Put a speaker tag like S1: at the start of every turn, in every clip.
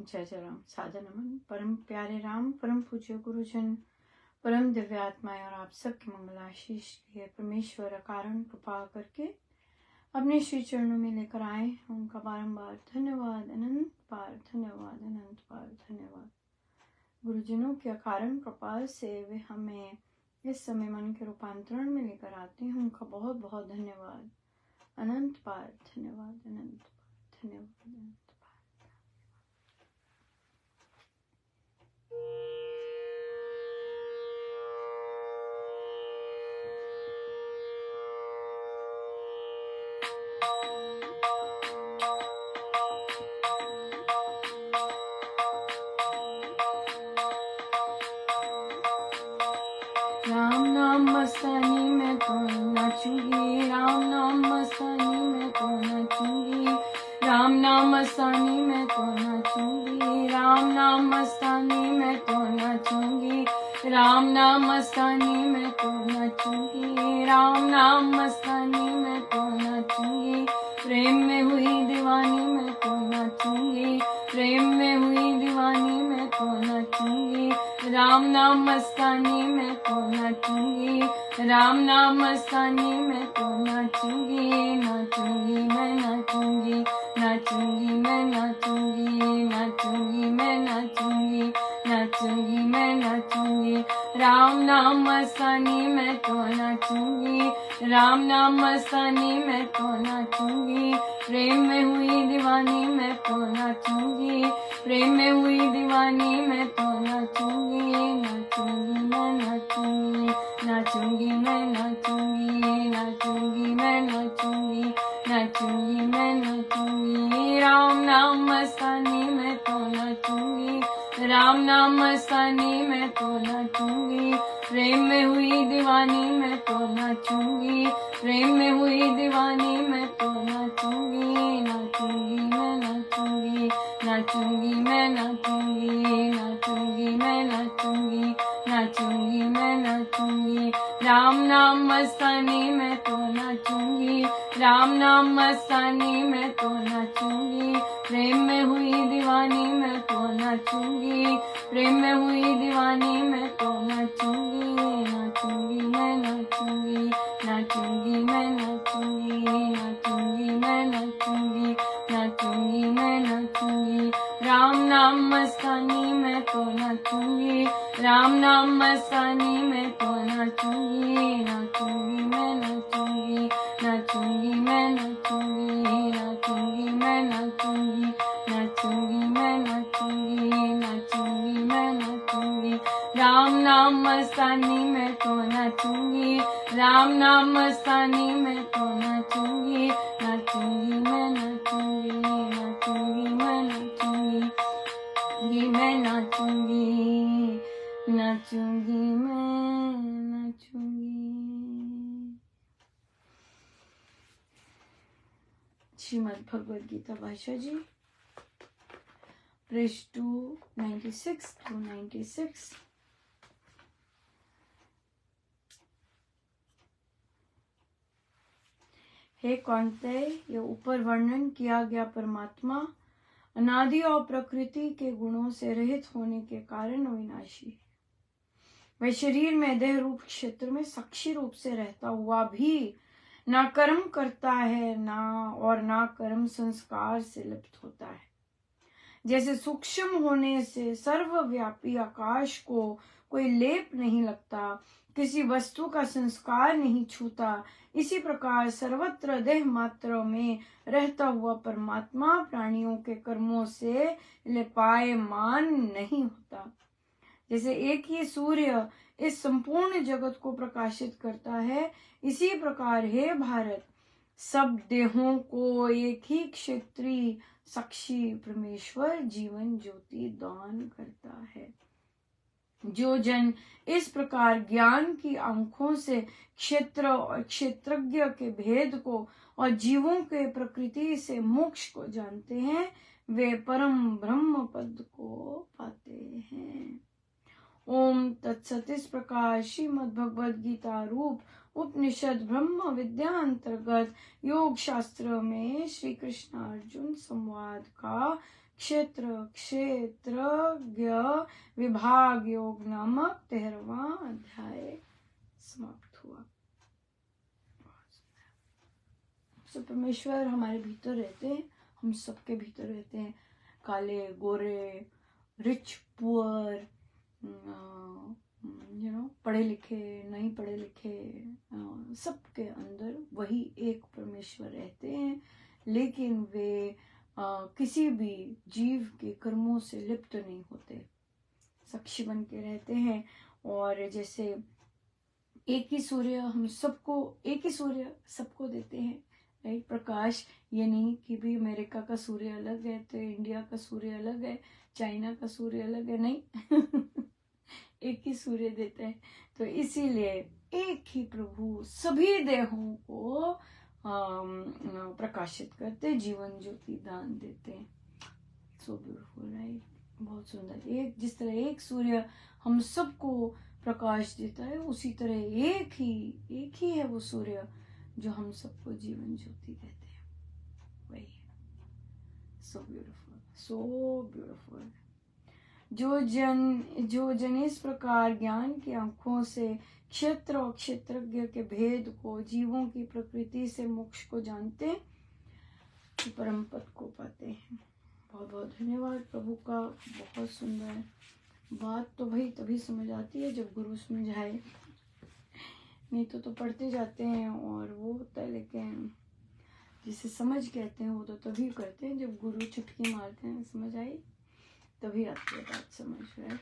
S1: जय जय राम। सादर नमन परम प्यारे राम, परम पूज्य गुरुजन, परम दिव्य आत्माएं और आप सबके मंगल आशीष लिए परमेश्वर कारण कृपा करके अपने श्री चरणों में लेकर आए। उनका बारंबार धन्यवाद, अनंत बार धन्यवाद, अनंत बार धन्यवाद। गुरुजनों के अकारण कृपा से वे हमें इस समय मन के रूपांतरण में लेकर आते हैं। उनका बहुत बहुत धन्यवाद, अनंत बार धन्यवाद, अनंत बार धन्यवाद, अनंत बार। राम नाम मस्तानी में तो नाचूंगी, राम नाम मस्तानी में तो नाचूंगी, राम नाम मस्तानी में तो नाचूंगी, राम नाम मस्तानी में तो नाचूंगी, राम नाम मस्तानी में तो नाचूंगी, राम नाम मस्तानी में तो नाचूंगी, प्रेम में हुई दीवानी में तो नाचूंगी, प्रेम में हुई दीवानी में तो नाचूंगी, राम नाम मस्तानी में तो नाचूंगी, राम नाम मस्तानी में तो नाचूंगी, नाचूंगी मैं नाचूंगी, नाचूंगी मैं नाचूंगी, नाचूंगी मैं नाचूंगी, नाचूंगी मैं नाचूंगी, राम नाम मस्तानी में तो नाचूंगी, राम नाम मस्तानी में तो नाचूंगी, प्रेम में हुई दीवानी में तो नाचूंगी, प्रेम में हुई दीवानी में तो नाचूंगी, नाचूंगी मैं नाचूंगी, नाचूंगी मैं नाचूंगी, नाचूंगी मैं नाचूंगी, नाचूंगी मैं नाचूंगी, राम नाम मस्तानी में तो नाचूंगी, राम नाम मस्तानी में तो नाचूंगी, प्रेम में हुई दीवानी में तो नाचूंगी, प्रेम में हुई दीवानी में तो नाचूंगी, नाचूंगी मैं नाचूंगी, नाचूंगी मैं नाचूंगी, नाचूंगी मैं नाचूंगी, नाचूंगी मैं नाचूंगी, राम नाम मस्तानी में तो नाचूंगी, राम नाम मस्तानी में तो नाचूंगी, प्रेम में हुई दीवानी में तो नाचूंगी, प्रेम में हुई दीवानी में तो नाचूंगी, नाचूंगी मैं नाचूंगी, नाचूंगी मैं नाचूंगी, नाचूंगी मैं नाचूंगी, नाचूंगी मैं नाचूंगी, राम नाम मस्तानी में तो नाचूंगी, राम नाम मस्तानी में तो नाचूंगी, नाचूंगी मैं नाचूंगी, नाचूंगी मैं नाचूंगी, नाचूंगी मैं नाचूंगी, नाचूंगी मैं नाचूंगी, नाचूंगी मैं नाचूंगी, राम नाम मस्तानी में तो नाचूंगी, राम नाम मस्तानी में तो नाचूंगी, नाचूंगी मैं नाचूंगी, नाचूंगी मैं नाचूंगी, मैं नाचूंगी, नाचूंगी मैं नाचूंगी। श्रीमद् भगवद गीता भाषा जी, पृष्ठ 296 to 96। हे कौन्तेय, ये ऊपर वर्णन किया गया परमात्मा अनादि और प्रकृति के गुणों से रहित होने के कारण अविनाशी है। वह शरीर में देह रूप क्षेत्र में साक्षी रूप से रहता हुआ भी ना कर्म करता है, ना कर्म संस्कार से लिप्त होता है। जैसे सूक्ष्म होने से सर्वव्यापी आकाश को कोई लेप नहीं लगता, किसी वस्तु का संस्कार नहीं छूता, इसी प्रकार सर्वत्र देह मात्र में रहता हुआ परमात्मा प्राणियों के कर्मों से लिपायमान नहीं होता। जैसे एक ही सूर्य इस संपूर्ण जगत को प्रकाशित करता है, इसी प्रकार हे भारत, सब देहों को एक ही क्षेत्रीय साक्षी परमेश्वर जीवन ज्योति दान करता है। जो जन इस प्रकार ज्ञान की आंखों से क्षेत्र और क्षेत्रज्ञ के भेद को और जीवों के प्रकृति से मोक्ष को जानते हैं, वे परम ब्रह्म पद को पाते हैं। ओम तत्सत। इस प्रकार श्रीमद् भगवद गीता रूप उपनिषद ब्रह्म विद्या अंतर्गत योग शास्त्र में श्री कृष्ण अर्जुन संवाद का क्षेत्र क्षेत्रज्ञ विभाग योग नामक 13वां अध्याय समाप्त हुआ। तो परमेश्वर हमारे भीतर रहते हैं, हम सबके भीतर रहते हैं, काले गोरे, रिच पुअर, पढ़े लिखे नहीं पढ़े लिखे, सबके अंदर वही एक परमेश्वर रहते हैं। लेकिन वे किसी भी जीव के कर्मों से लिप्त नहीं होते, साक्षी बन के रहते हैं। और जैसे एक ही सूर्य हम सबको, एक ही सूर्य सबको देते हैं, राइट, प्रकाश। ये नहीं कि भी अमेरिका का सूर्य अलग है तो इंडिया का सूर्य अलग है, चाइना का सूर्य अलग है, नहीं एक ही सूर्य देता है। तो इसीलिए एक ही प्रभु सभी देहों को प्रकाशित करते, जीवन ज्योति दान देते हैं। सो ब्यूटीफुल, राइट, बहुत सुंदर। एक जिस तरह एक सूर्य हम सबको प्रकाश देता है, उसी तरह एक ही है वो सूर्य जो हम सबको जीवन ज्योति देते हैं, वही। So beautiful, so beautiful. जो जन इस प्रकार ज्ञान की आंखों से क्षेत्र और क्षेत्रज्ञ के भेद को, जीवों की प्रकृति से मोक्ष को जानते हैं, तो परम पद को पाते हैं। बहुत बहुत धन्यवाद प्रभु का। बहुत सुंदर बात तो भाई तभी समझ आती है जब गुरु समझाए, नहीं तो पढ़ते जाते हैं और वो होता है, लेकिन जिसे समझ कहते हैं वो तो तभी करते हैं जब गुरु चुटकी मारते हैं, समझ आई, तभी आती है बात समझ में।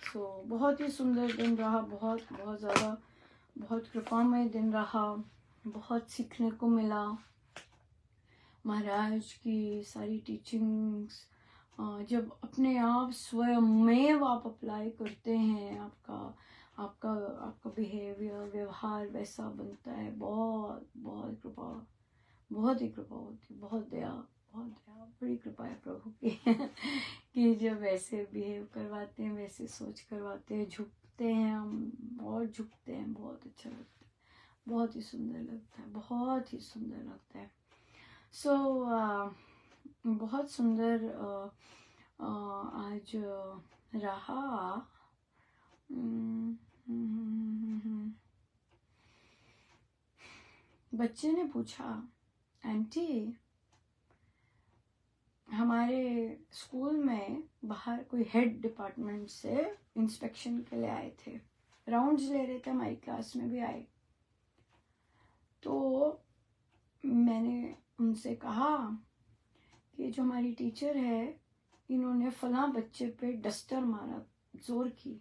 S1: सो बहुत ही सुंदर दिन रहा, बहुत बहुत ज़्यादा, बहुत कृपामय दिन रहा, बहुत सीखने को मिला महाराज की सारी टीचिंग्स। जब अपने आप स्वयं आप अप्लाई करते हैं, आपका बिहेवियर, व्यवहार वैसा बनता है। बहुत बहुत कृपा, बहुत ही कृपा होती है, बहुत दया, बड़ी कृपा है प्रभु की कि जब वैसे बिहेव करवाते हैं, वैसे सोच करवाते हैं, झुकते हैं हम और झुकते हैं, बहुत अच्छा लगता है, बहुत ही सुंदर लगता है, बहुत ही सुंदर लगता है। सो बहुत सुंदर आज रहा। बच्चे ने पूछा, आंटी हमारे स्कूल में बाहर कोई हेड डिपार्टमेंट से इंस्पेक्शन के लिए आए थे, राउंड्स ले रहे थे, हमारी क्लास में भी आए। तो मैंने उनसे कहा कि जो हमारी टीचर है, इन्होंने फलां बच्चे पे डस्टर मारा जोर की।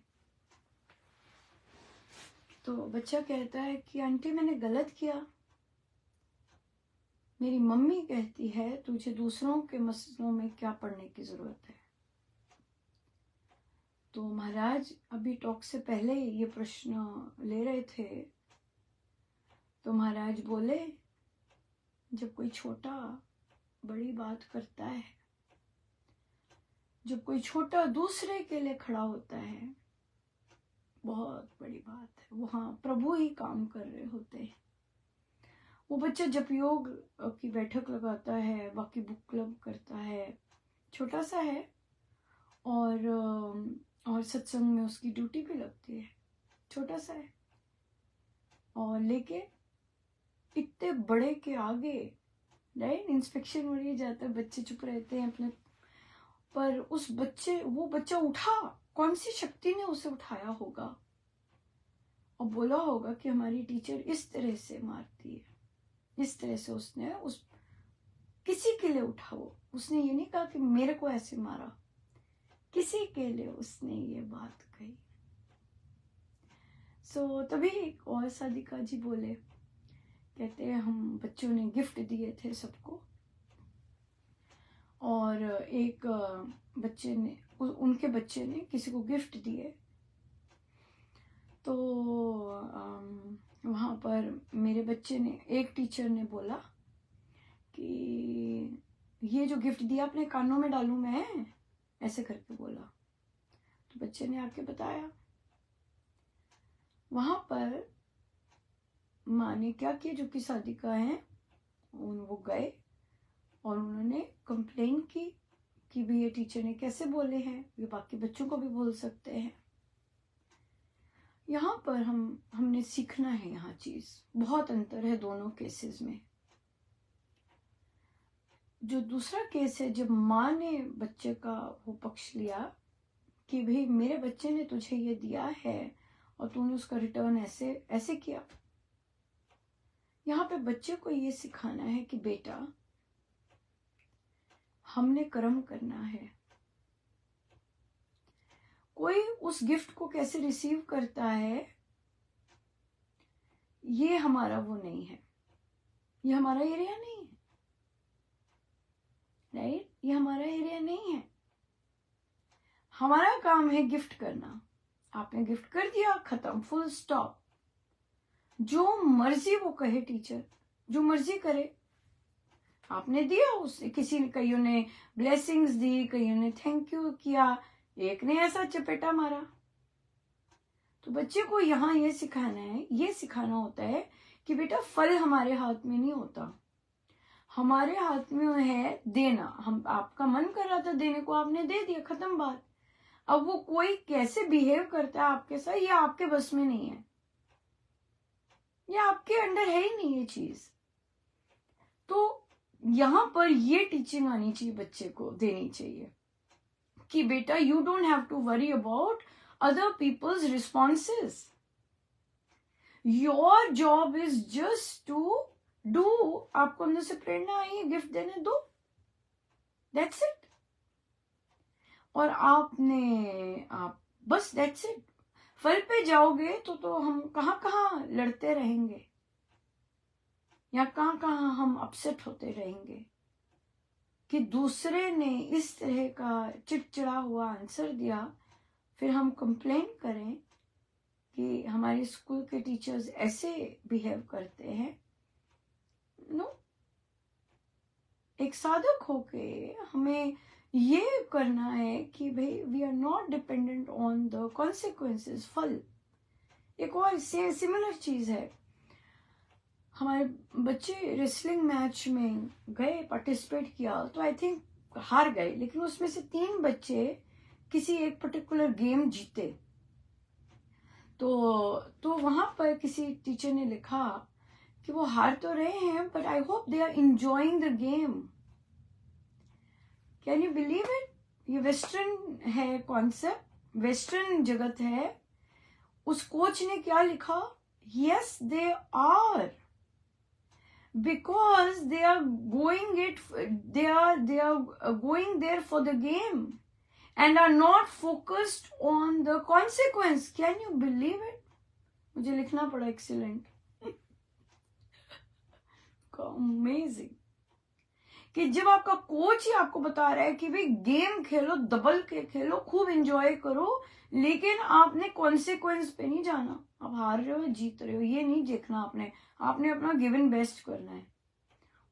S1: तो बच्चा कहता है कि आंटी मैंने गलत किया, मेरी मम्मी कहती है तुझे दूसरों के मसलों में क्या पढ़ने की जरूरत है। तो महाराज अभी टॉक से पहले ये प्रश्न ले रहे थे, तो महाराज बोले जब कोई छोटा बड़ी बात करता है, जब कोई छोटा दूसरे के लिए खड़ा होता है, बहुत बड़ी बात है, वहां प्रभु ही काम कर रहे होते हैं। वो बच्चा जप योग की बैठक लगाता है, बाकी बुक क्लब करता है, छोटा सा है, और सत्संग में उसकी ड्यूटी भी लगती है, छोटा सा है, और लेके इतने बड़े के आगे, राइट, इंस्पेक्शन हो रही जाता है, बच्चे चुप रहते हैं अपने, पर वो बच्चा उठा, कौन सी शक्ति ने उसे उठाया होगा और बोला होगा कि हमारी टीचर इस तरह से मारती है, इस तरह से उसने किसी के लिए उठा। उसने ये नहीं कहा कि मेरे को ऐसे मारा, किसी के लिए उसने ये बात कही। सो तभी एक और साधिका जी बोले, कहते हैं हम बच्चों ने गिफ्ट दिए थे सबको, और एक बच्चे ने, उनके बच्चे ने किसी को गिफ्ट दिए। तो वहाँ पर मेरे बच्चे ने, एक टीचर ने बोला कि ये जो गिफ्ट दिया अपने कानों में डालूं मैं, ऐसे करके बोला। तो बच्चे ने आके बताया। वहां पर माँ ने क्या किया, जो कि साधिका है, वो गए और उन्होंने कंप्लेन की कि भी ये टीचर ने कैसे बोले हैं, ये बाकी बच्चों को भी बोल सकते हैं। यहाँ पर हमने सीखना है, यहाँ चीज बहुत अंतर है दोनों केसेस में। जो दूसरा केस है, जब माँ ने बच्चे का वो पक्ष लिया कि भाई मेरे बच्चे ने तुझे ये दिया है और तूने उसका रिटर्न ऐसे ऐसे किया। यहाँ पे बच्चे को ये सिखाना है कि बेटा हमने कर्म करना है। कोई उस गिफ्ट को कैसे रिसीव करता है, ये हमारा वो नहीं है, ये हमारा एरिया नहीं है, राइट? ये हमारा एरिया नहीं है। हमारा काम है गिफ्ट करना। आपने गिफ्ट कर दिया, खत्म, फुल स्टॉप। जो मर्जी वो कहे टीचर, जो मर्जी करे। आपने दिया, उससे किसी ने, कईयों ने ब्लेसिंग्स दी, कईयों ने थैंक यू किया, एक ने ऐसा चपेटा मारा। तो बच्चे को यहाँ ये सिखाना है, ये सिखाना होता है कि बेटा फल हमारे हाथ में नहीं होता, हमारे हाथ में है देना। हम, आपका मन कर रहा था देने को, आपने दे दिया, खत्म बात। अब वो कोई कैसे बिहेव करता है आपके साथ, ये आपके बस में नहीं है, ये आपके अंडर है ही नहीं ये चीज। तो यहाँ पर ये टीचिंग आनी चाहिए, बच्चे को देनी चाहिए कि बेटा you don't have to worry about other people's responses. Your job is just to do. आपको अंदर से प्रेरणा आई है, गिफ्ट देने दो, that's it. और आप बस that's it. फल पे जाओगे तो हम कहाँ कहाँ लड़ते रहेंगे, या कहाँ कहाँ हम अपसेट होते रहेंगे कि दूसरे ने इस तरह का चिड़चिड़ा हुआ आंसर दिया, फिर हम कंप्लेन करें कि हमारे स्कूल के टीचर्स ऐसे बिहेव करते हैं। नो, एक साधक होके हमें ये करना है कि भाई we are not dependent on the consequences, फल। एक और सिमिलर चीज है, हमारे बच्चे रेसलिंग मैच में गए, पार्टिसिपेट किया, तो आई थिंक हार गए, लेकिन उसमें से 3 बच्चे किसी एक पर्टिकुलर गेम जीते। तो वहां पर किसी टीचर ने लिखा कि वो हार तो रहे हैं, but I hope they are enjoying the game. Can you believe it? ये वेस्टर्न है कॉन्सेप्ट, वेस्टर्न जगत है। उस कोच ने क्या लिखा? Yes they are, because they are going there for the game and are not focused on the consequence. Can you believe it? मुझे लिखना पड़ा excellent. Amazing. कि जब आपका कोच ही आपको बता रहा है कि भाई गेम खेलो, दबल के खेलो, खूब एंजॉय करो, लेकिन आपने कॉन्सिक्वेंस पे नहीं जाना। आप हार रहे हो, जीत रहे हो, ये नहीं देखना आपने अपना गिवन बेस्ट करना है।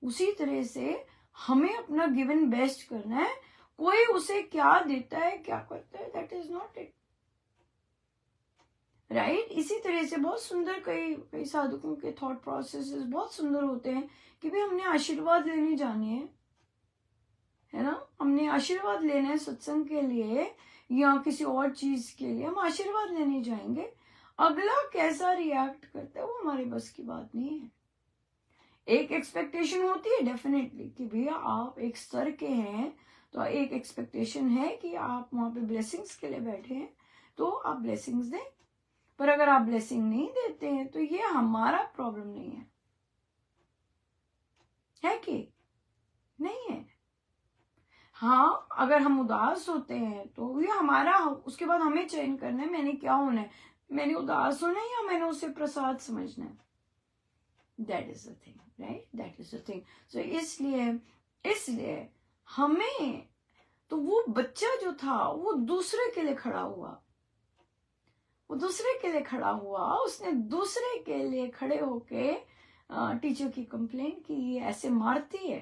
S1: उसी तरह से हमें अपना गिवन बेस्ट करना है। कोई उसे क्या देता है, क्या करता है, that is not it, right? इसी तरह से बहुत सुंदर कई साधकों के थॉट प्रोसेसेस बहुत सुंदर होते हैं कि भाई हमने आशीर्वाद लेने जाने हैं, है ना, हमने आशीर्वाद लेना है सत्संग के लिए या किसी और चीज के लिए, हम आशीर्वाद लेने जाएंगे। अगला कैसा रिएक्ट करता है वो हमारे बस की बात नहीं है। एक एक्सपेक्टेशन होती है डेफिनेटली कि भैया आप एक स्तर के हैं, तो एक एक्सपेक्टेशन है कि आप वहां पे ब्लेसिंग्स के लिए बैठे हैं, तो आप ब्लेसिंग्स दें। पर अगर आप ब्लेसिंग नहीं देते हैं तो ये हमारा प्रॉब्लम नहीं है कि नहीं है? हाँ, अगर हम उदास होते हैं तो ये हमारा, उसके बाद हमें चयन करना है मैंने क्या होना है, मैंने उदास होना है या मैंने उसे प्रसाद समझना है। That is the thing, right? That is the thing. So इसलिए हमें, तो वो बच्चा जो था वो दूसरे के लिए खड़ा हुआ, उसने दूसरे के लिए खड़े होके टीचर की कंप्लेन की, ये ऐसे मारती है,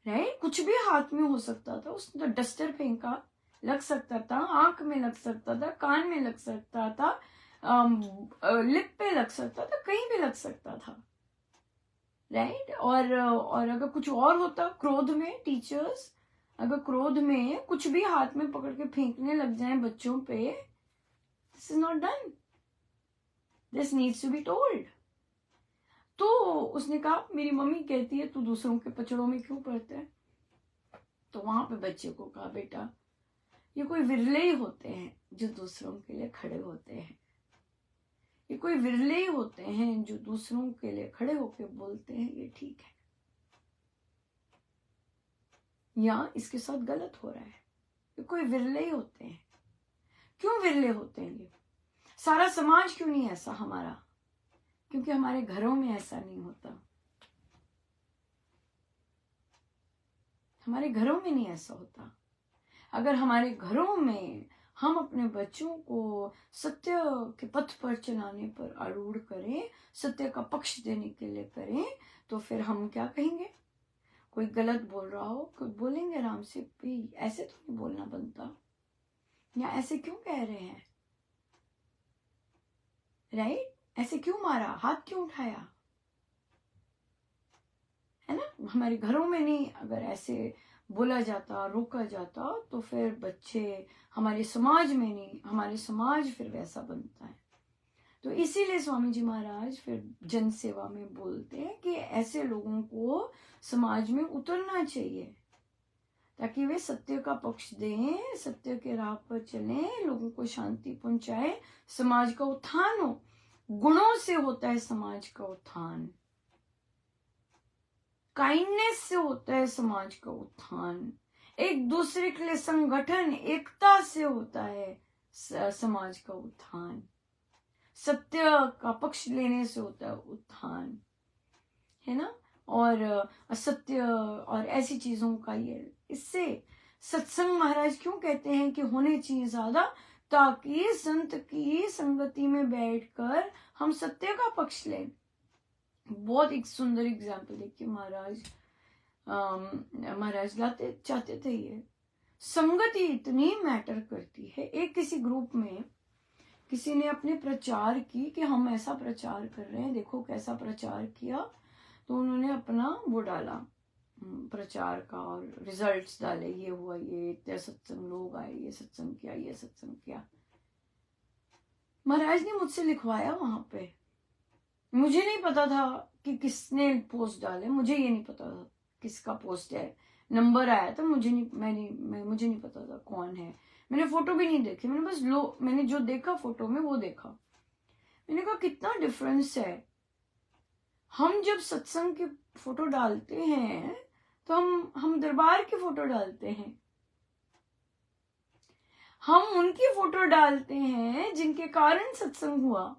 S1: राइट? कुछ भी हाथ में हो सकता था, उसने तो डस्टर फेंका, लग सकता था, आंख में लग सकता था, कान में लग सकता था, लिप पे लग सकता था, कहीं भी लग सकता था, राइट? और अगर कुछ और होता, क्रोध में टीचर्स अगर क्रोध में कुछ भी हाथ में पकड़ के फेंकने लग जाए बच्चों पे, this is not done, this needs to be told. तो उसने कहा मेरी मम्मी कहती है तू दूसरों के पचड़ों में क्यों पड़ता है। तो वहां पे बच्चे को कहा बेटा ये कोई विरले ही होते हैं जो दूसरों के लिए खड़े होते हैं, ये कोई विरले ही होते हैं जो दूसरों के लिए खड़े होकर बोलते हैं ये ठीक है या इसके साथ गलत हो रहा है। ये कोई विरले ही होते हैं। क्यों विरले होते हैं ये? सारा समाज क्यों नहीं ऐसा हमारा? क्योंकि हमारे घरों में ऐसा नहीं होता, हमारे घरों में नहीं ऐसा होता। अगर हमारे घरों में हम अपने बच्चों को सत्य के पथ पर चलाने पर आरूढ़ करें, सत्य का पक्ष देने के लिए करें, तो फिर हम क्या कहेंगे? कोई गलत बोल रहा हो कोई बोलेंगे राम से भी ऐसे तो नहीं बोलना बनता, या ऐसे क्यों कह रहे हैं, राइट? ऐसे क्यों मारा, हाथ क्यों उठाया, है ना? हमारे घरों में नहीं अगर ऐसे बोला जाता, रोका जाता, तो फिर बच्चे हमारे समाज में नहीं, हमारे समाज फिर वैसा बनता है। तो इसीलिए स्वामी जी महाराज फिर जन सेवा में बोलते हैं कि ऐसे लोगों को समाज में उतरना चाहिए ताकि वे सत्य का पक्ष दें, सत्य के राह पर चलें, लोगों को शांति पहुंचाए, समाज का उत्थान हो। गुणों से होता है समाज का उत्थान, काइंडनेस से होता है समाज का उत्थान, एक दूसरे के लिए संगठन, एकता से होता है समाज का उत्थान, सत्य का पक्ष लेने से होता है उत्थान, है ना? और असत्य और ऐसी चीजों का ये, इससे सत्संग महाराज क्यों कहते हैं कि होने चाहिए ज्यादा, ताकि संत की संगति में बैठकर हम सत्य का पक्ष लें। बहुत एक सुंदर एग्जाम्पल देखिए महाराज लाते चाहते थे ये संगति इतनी मैटर करती है। एक किसी ग्रुप में किसी ने अपने प्रचार की कि हम ऐसा प्रचार कर रहे हैं, देखो कैसा प्रचार किया, तो उन्होंने अपना वो डाला प्रचार का और रिजल्ट्स डाले, ये हुआ, ये इतने सत्संग लोग आए, ये सत्संग किया, ये सत्संग किया। महाराज ने मुझसे लिखवाया वहां पे, मुझे नहीं पता था कि किसने पोस्ट डाले, मुझे ये नहीं पता था किसका पोस्ट है, नंबर आया था, मुझे नहीं पता था कौन है, मैंने फोटो भी नहीं देखी, मैंने बस मैंने जो देखा फोटो में वो देखा। मैंने कहा कितना डिफरेंस है, हम जब सत्संग की फोटो डालते हैं तो हम दरबार की फोटो डालते हैं, हम उनकी फोटो डालते हैं जिनके कारण सत्संग हुआ,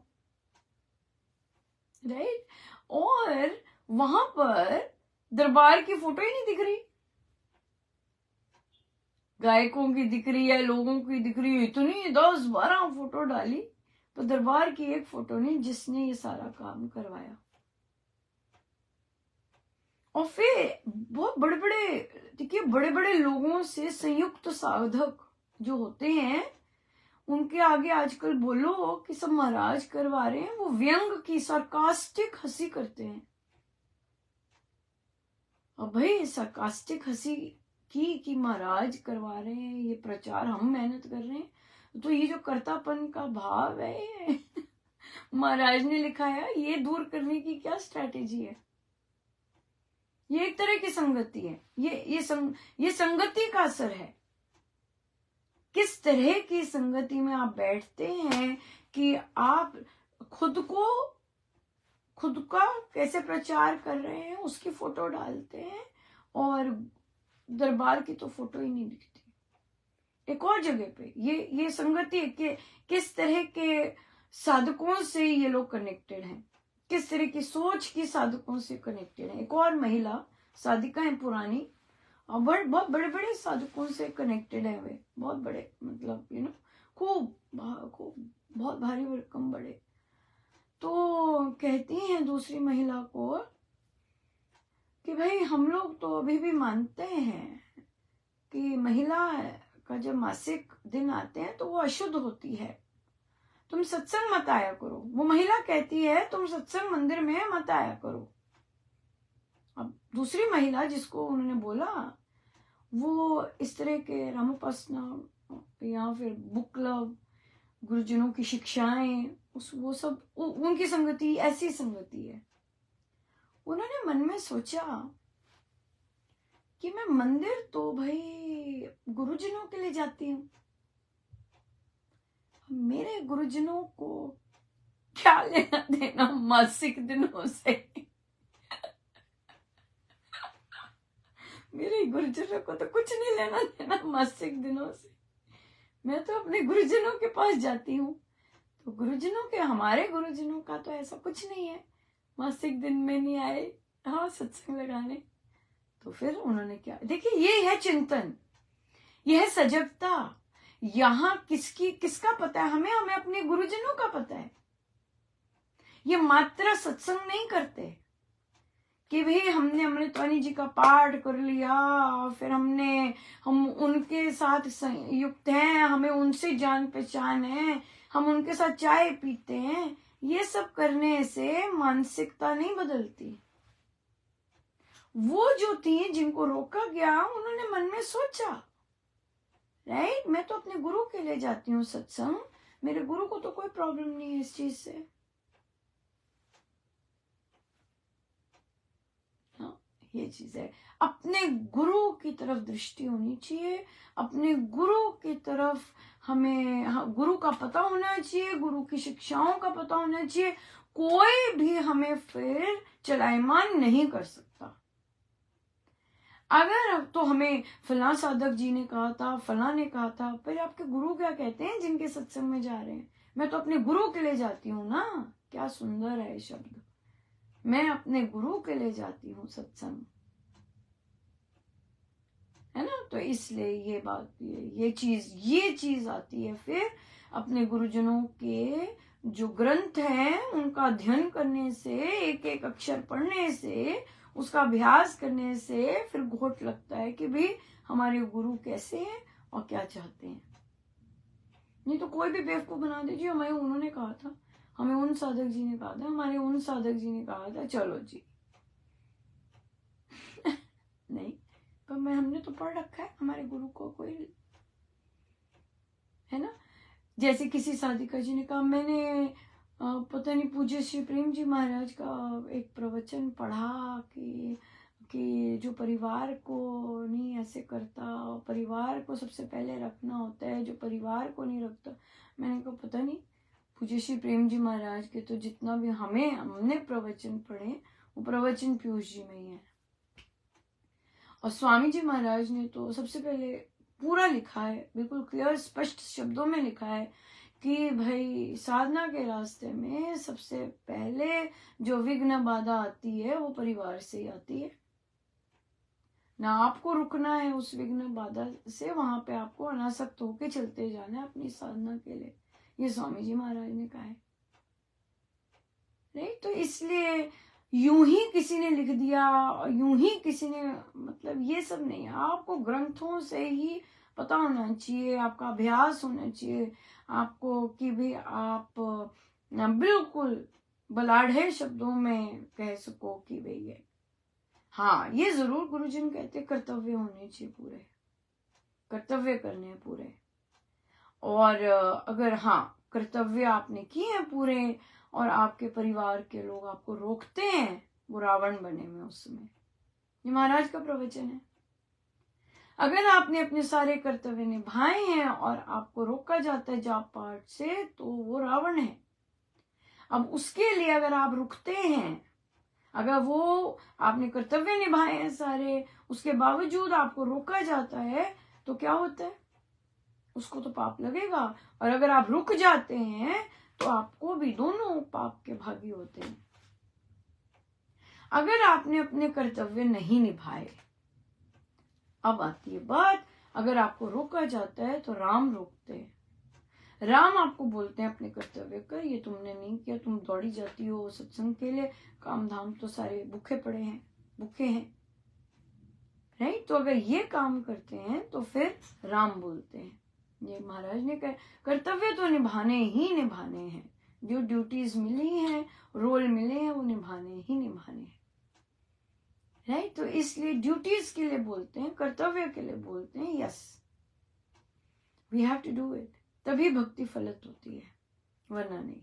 S1: राइट? और वहां पर दरबार की फोटो ही नहीं दिख रही, गायकों की दिख रही है, लोगों की दिख रही है, इतनी 10-12 फोटो डाली, तो दरबार की एक फोटो नहीं जिसने ये सारा काम करवाया। और फिर बहुत बड़े बड़े, देखिए बड़े बड़े लोगों से संयुक्त साधक जो होते हैं उनके आगे आजकल बोलो कि सब महाराज करवा रहे हैं, वो व्यंग की सरकास्टिक हंसी करते हैं। अब भाई सरकास्टिक हंसी की महाराज करवा रहे हैं ये प्रचार, हम मेहनत कर रहे हैं, तो ये जो कर्तापन का भाव है महाराज ने लिखा है, ये दूर करने की क्या स्ट्रैटेजी है? ये एक तरह की संगति है, ये संगति का असर है। किस तरह की संगति में आप बैठते हैं कि आप खुद का कैसे प्रचार कर रहे हैं उसकी फोटो डालते हैं, और दरबार की तो फोटो ही नहीं दिखती। एक और जगह पे ये संगति के किस तरह के साधकों से ये लोग कनेक्टेड हैं, किस तरह की सोच की साधकों से कनेक्टेड है। एक और महिला साधिका है पुरानी, और बहुत बड़े बड़े साधकों से कनेक्टेड है वे, बहुत बड़े, मतलब खूब बहुत भारी भरकम बड़े। तो कहती हैं दूसरी महिला को कि भाई हम लोग तो अभी भी मानते हैं कि महिला का जब मासिक दिन आते हैं तो वो अशुद्ध होती है, तुम सत्संग मत आया करो। वो महिला कहती है तुम सत्संग मंदिर में मत आया करो। अब दूसरी महिला जिसको उन्होंने बोला वो इस तरह के रामोपासना या फिर बुक क्लब, गुरुजनों की शिक्षाएं, वो सब उनकी संगति ऐसी संगति है। उन्होंने मन में सोचा कि मैं मंदिर तो भाई गुरुजनों के लिए जाती हूँ, मेरे गुरुजनों को क्या लेना देना मासिक दिनों से। मेरे गुरुजनों को तो कुछ नहीं लेना देना मासिक दिनों से, मैं तो अपने गुरुजनों के पास जाती हूँ। तो गुरुजनों के, हमारे गुरुजनों का तो ऐसा कुछ नहीं है, मासिक दिन में नहीं आए हाँ सत्संग लगाने। तो फिर उन्होंने क्या, देखिए ये है चिंतन, यह है सजगता। यहाँ किसका पता है हमें अपने गुरुजनों का पता है। ये मात्र सत्संग नहीं करते कि भाई हमने अमृतवाणी जी का पाठ कर लिया, फिर हम उनके साथ युक्त हैं, हमें उनसे जान पहचान है, हम उनके साथ चाय पीते हैं। ये सब करने से मानसिकता नहीं बदलती। वो जो थी जिनको रोका गया, उन्होंने मन में सोचा, राइट, मैं तो अपने गुरु के लिए जाती हूँ सत्संग, मेरे गुरु को तो कोई प्रॉब्लम नहीं है इस चीज से। ये चीज है, अपने गुरु की तरफ दृष्टि होनी चाहिए, अपने गुरु की तरफ हमें गुरु का पता होना चाहिए, गुरु की शिक्षाओं का पता होना चाहिए। कोई भी हमें फिर चलायमान नहीं कर सकता। अगर तो हमें फला साधक जी ने कहा था, फला ने कहा था, पर आपके गुरु क्या कहते हैं जिनके सत्संग में जा रहे हैं? मैं तो अपने गुरु के लिए जाती हूँ ना। क्या सुंदर है शब्द, मैं अपने गुरु के लिए जाती हूँ सत्संग, है ना। तो इसलिए ये बात, ये चीज आती है फिर अपने गुरुजनों के जो ग्रंथ हैं उनका अध्ययन करने से, एक एक अक्षर पढ़ने से, उसका अभ्यास करने से फिर घोट लगता है कि भाई हमारे गुरु कैसे हैं और क्या चाहते हैं। नहीं तो कोई भी बेवकूफ बना दीजिए, हमें उन्होंने कहा था, हमें उन साधक जी ने कहा था, हमारे उन साधक जी ने कहा था, चलो जी। नहीं, पर हमने तो पढ़ रखा है हमारे गुरु को, कोई है ना। जैसे किसी साधिका जी ने कहा, मैंने पता नहीं पूज्य श्री प्रेम जी महाराज का एक प्रवचन पढ़ा कि जो परिवार को नहीं ऐसे करता, परिवार को सबसे पहले रखना होता है, जो परिवार को नहीं रखता। मैंने कहा पता नहीं, पूज्य श्री प्रेम जी महाराज के तो जितना भी हमने प्रवचन पढ़े, वो प्रवचन पीयूष जी में ही है। और स्वामी जी महाराज ने तो सबसे पहले पूरा लिखा है, बिल्कुल क्लियर स्पष्ट शब्दों में लिखा है कि भाई साधना के रास्ते में सबसे पहले जो विघ्न बाधा आती है वो परिवार से ही आती है ना। आपको रुकना है उस विघ्न बाधा से, वहां पे आपको अनासक्त होके चलते जाना है अपनी साधना के लिए। ये स्वामी जी महाराज ने कहा है, नहीं तो इसलिए यूं ही किसी ने लिख दिया, यूं ही किसी ने, मतलब ये सब नहीं है। आपको ग्रंथों से ही पता होना चाहिए, आपका अभ्यास होना चाहिए आपको कि भी आप बिल्कुल बलाढ़े शब्दों में कह सको कि भाई ये, हाँ ये जरूर गुरुजन कहते कर्तव्य होने चाहिए, पूरे कर्तव्य करने हैं पूरे। और अगर हाँ कर्तव्य आपने किए हैं पूरे और आपके परिवार के लोग आपको रोकते हैं वो रावण बने में, उस समय ये महाराज का प्रवचन है। अगर आपने अपने सारे कर्तव्य निभाए हैं और आपको रोका जाता है जाप पाठ से, तो वो रावण है। अब उसके लिए अगर आप रुकते हैं, अगर वो आपने कर्तव्य निभाए हैं सारे, उसके बावजूद आपको रोका जाता है, तो क्या होता है? उसको तो पाप लगेगा। और अगर आप रुक जाते हैं तो आपको भी दोनों पाप के भागी होते हैं। अगर आपने अपने कर्तव्य नहीं निभाए, अब आती है बात, अगर आपको रोका जाता है तो राम रोकते हैं। राम आपको बोलते हैं अपने कर्तव्य कर, ये तुमने नहीं किया, तुम दौड़ी जाती हो सत्संग के लिए, काम धाम तो सारे भूखे पड़े हैं, भूखे हैं, राइट। तो अगर ये काम करते हैं तो फिर राम बोलते हैं। ये महाराज ने कहा कर्तव्य तो निभाने ही निभाने हैं, जो ड्यूटीज मिली हैं, रोल मिले हैं, वो निभाने ही निभाने हैं, राइट। तो इसलिए ड्यूटीज के लिए बोलते हैं, कर्तव्य के लिए बोलते हैं, yes we have to do it, तभी भक्ति फलित होती है, वरना नहीं,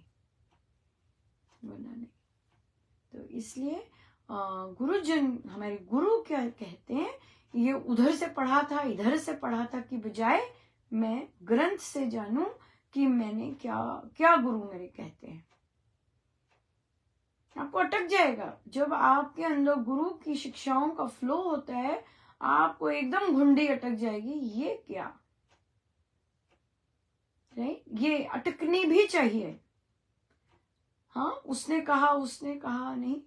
S1: वरना नहीं। तो इसलिए गुरुजन, हमारे गुरु क्या कहते हैं, ये उधर से पढ़ा था इधर से पढ़ा था की बजाय मैं ग्रंथ से जानूं कि मैंने क्या क्या गुरु मेरे कहते हैं। आपको अटक जाएगा जब आपके अंदर गुरु की शिक्षाओं का फ्लो होता है, आपको एकदम घुंडी अटक जाएगी, ये क्या, राइट। ये अटकनी भी चाहिए। हाँ, उसने कहा नहीं,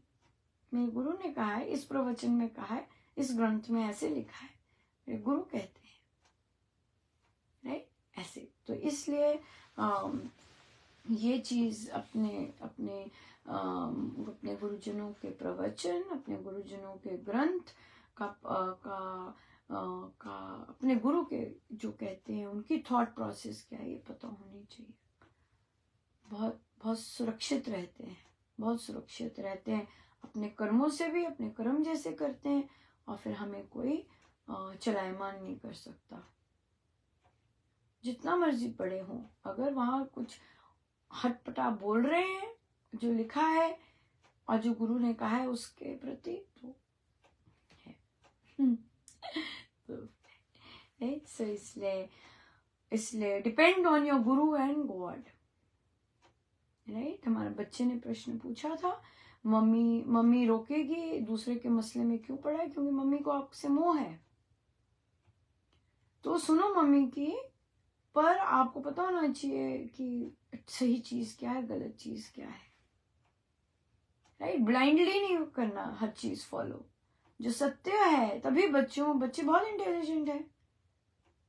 S1: मेरे गुरु ने कहा है, इस प्रवचन में कहा है, इस ग्रंथ में ऐसे लिखा है, मेरे गुरु कहते हैं, राइट, ऐसे। तो इसलिए ये चीज अपने अपने अपने गुरुजनों के प्रवचन, अपने गुरुजनों के ग्रंथ का अपने गुरु के जो कहते हैं उनकी थॉट प्रोसेस क्या है ये पता होनी चाहिए। बहुत बहुत सुरक्षित रहते हैं, बहुत सुरक्षित रहते हैं, अपने कर्मों से भी, अपने कर्म जैसे करते हैं, और फिर हमें कोई चलायमान नहीं कर सकता। जितना मर्जी पढ़े हों, अगर वहां कुछ हटपटा बोल रहे हैं जो लिखा है और जो गुरु ने कहा है उसके प्रति, तो है। तो इसलिए depend on your Guru and God, right. हमारे बच्चे ने प्रश्न पूछा था, मम्मी रोकेगी, दूसरे के मसले में क्यों पड़ा है, क्योंकि मम्मी को आपसे मोह है। तो सुनो मम्मी की, पर आपको पता होना चाहिए कि सही चीज क्या है, गलत चीज क्या है, राइट। ब्लाइंडली नहीं करना हर चीज फॉलो, जो सत्य है। तभी बच्चे बहुत इंटेलिजेंट है,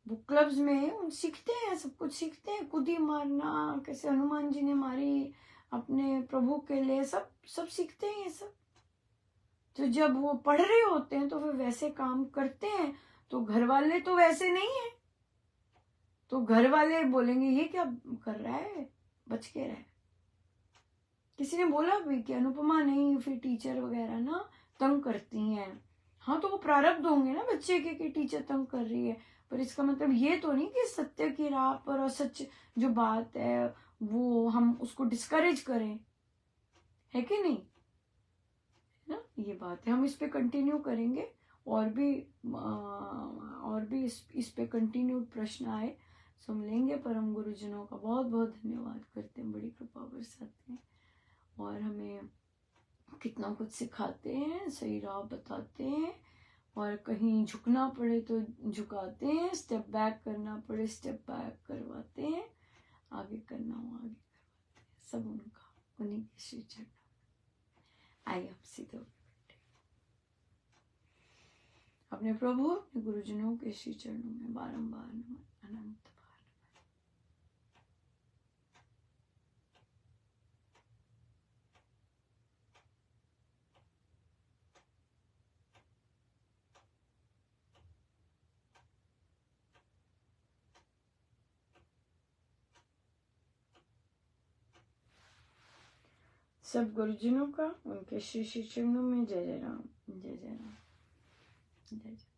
S1: बुक क्लब्स में उन सीखते हैं, सब कुछ सीखते हैं, कूदी मारना, कैसे हनुमान जी ने मारी अपने प्रभु के लिए, सब सीखते हैं ये सब। तो जब वो पढ़ रहे होते हैं तो फिर वैसे काम करते हैं, तो घर वाले तो वैसे नहीं है, तो घर वाले बोलेंगे ये क्या कर रहा है, बच के रहे। किसी ने बोला भी कि अनुपमा नहीं, फिर टीचर वगैरह ना तंग करती हैं। हाँ, तो वो प्रारब्ध होंगे ना बच्चे के कि टीचर तंग कर रही है, पर इसका मतलब ये तो नहीं कि सत्य की राह पर और सच जो बात है वो हम उसको डिस्करेज करें, है कि नहीं, ना। ये बात है, हम इस पे कंटिन्यू करेंगे, और भी इस पे कंटिन्यू प्रश्न आए सो हम लेंगे। परम गुरुजनों का बहुत बहुत धन्यवाद करते हैं, बड़ी कृपा बरसाते हैं और हमें कितना कुछ सिखाते हैं, सही राह बताते हैं, और कहीं झुकना पड़े तो झुकाते हैं, स्टेप बैक करना पड़े स्टेप बैक करवाते हैं, आगे करना हो आगे करवाते हैं, सब उनका, उन्हीं के श्री चरणों। आइए आप सीधे अपने प्रभु, अपने गुरुजनों के श्री चरणों में बारंबार नमन, अनंत बार। सब गुरुजनों का उनके श्री श्री चरणों में जय जय राम, जय जय राम, जय जय।